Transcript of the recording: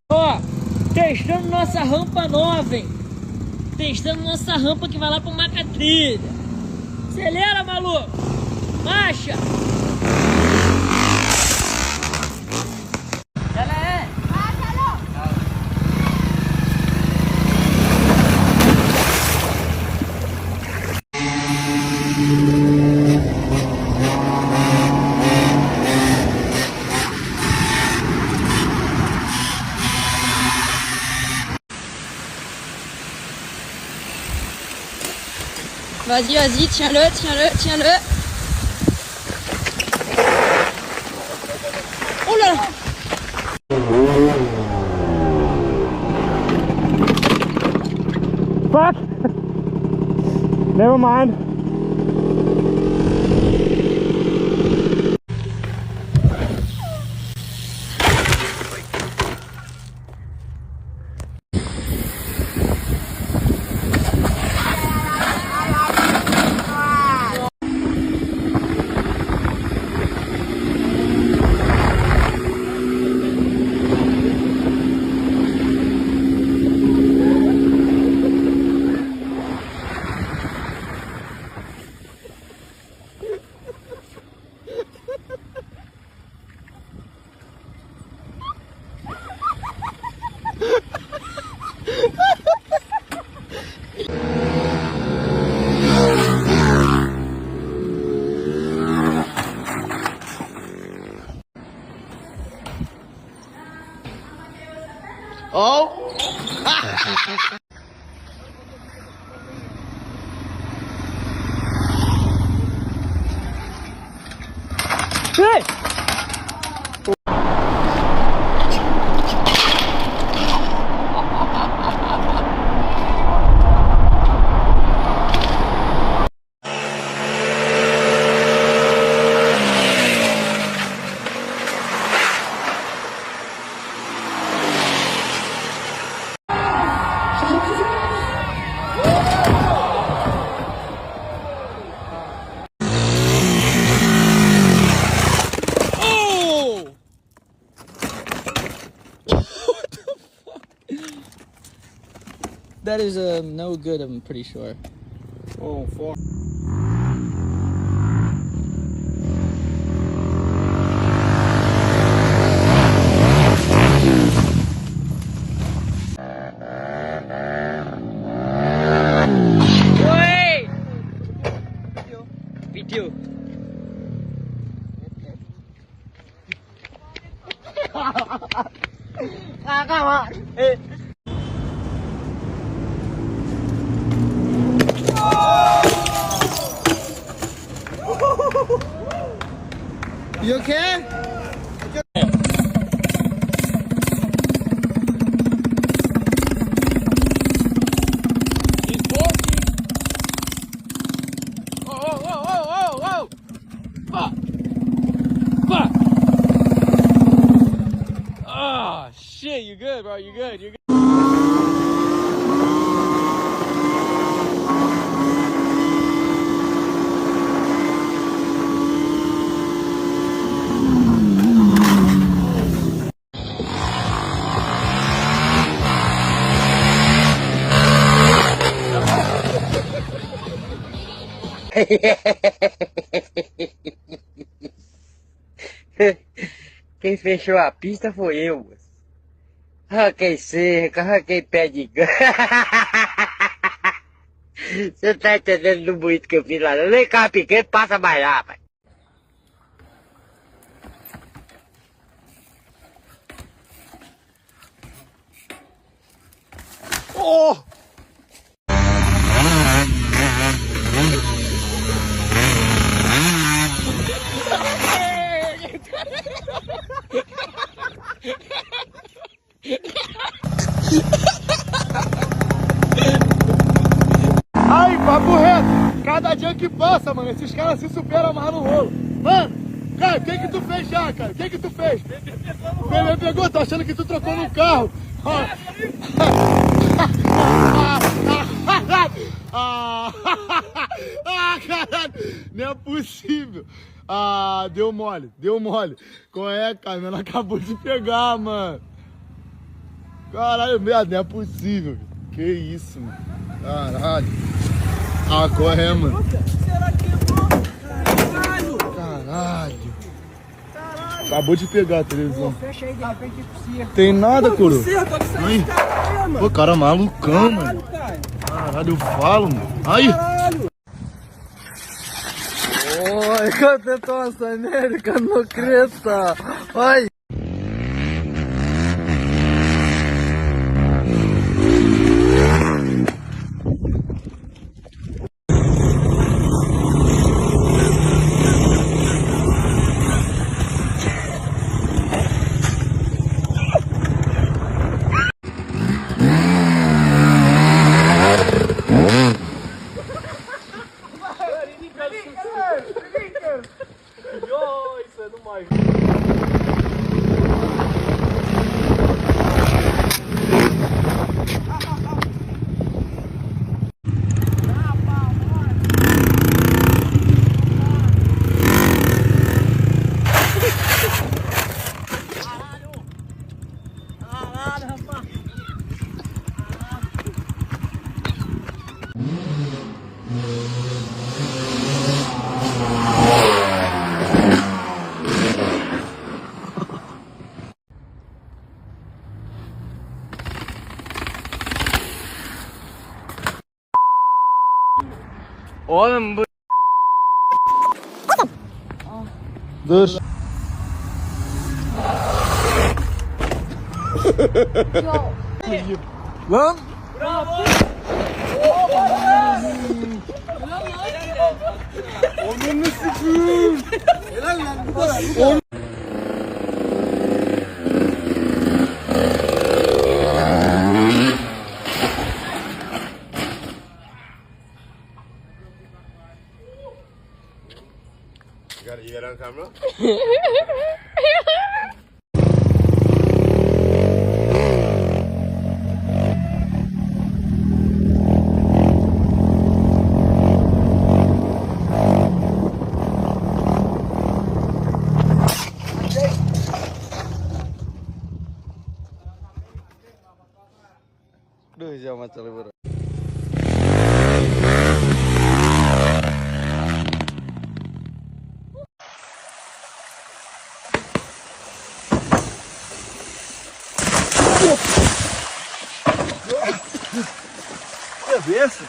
Ó, testando nossa rampa nova, hein? Testando nossa rampa que vai lá pro Macatrilha. Acelera, maluco! Marcha! Vas-y, vas-y, tiens-le, tiens-le, tiens-le. Oh là là! Fuck! Never mind. Oh! Hey! That is no good, I'm pretty sure. Oh, fuck. Oi! Pediu. Calma! You okay? Oh, shit, you good, bro? You good? You good? Quem fechou a pista foi eu, moço. Arranquei cerca, arranquei pé de ganho. Você tá entendendo do bonito que eu fiz lá? Eu nem carro pequeno, passa mais lá, pai. Oh! Ai, papo reto! Cada dia que passa, mano, esses caras se superam mais no rolo. Mano, cara, o que tu fez já, cara? O que tu fez? O bebê pegou, tô achando que tu trocou no carro. Caralho, não é possível. Ah, deu mole, deu mole. Qual é, cara? Ela acabou de pegar, mano. Caralho, merda, não é possível. Que isso, mano. Caralho. Ah, corre, mano. Será que quebrou? Caralho! Caralho. Acabou de pegar a televisão. Fecha aí, de repente precisa. Tem nada, coroa. Conserta, olha Ai. esse cara aí, mano. Pô, cara malucão, mano. Caralho, cara. Caralho, eu falo, mano. Ai. Caralho. Oi, cadê tua América no cresta? Ai. Oğlum bu Dur. Lan. Onun sikiyim. Helal lan. You got it on camera? Duh, jauh macam lebar. Cabeça?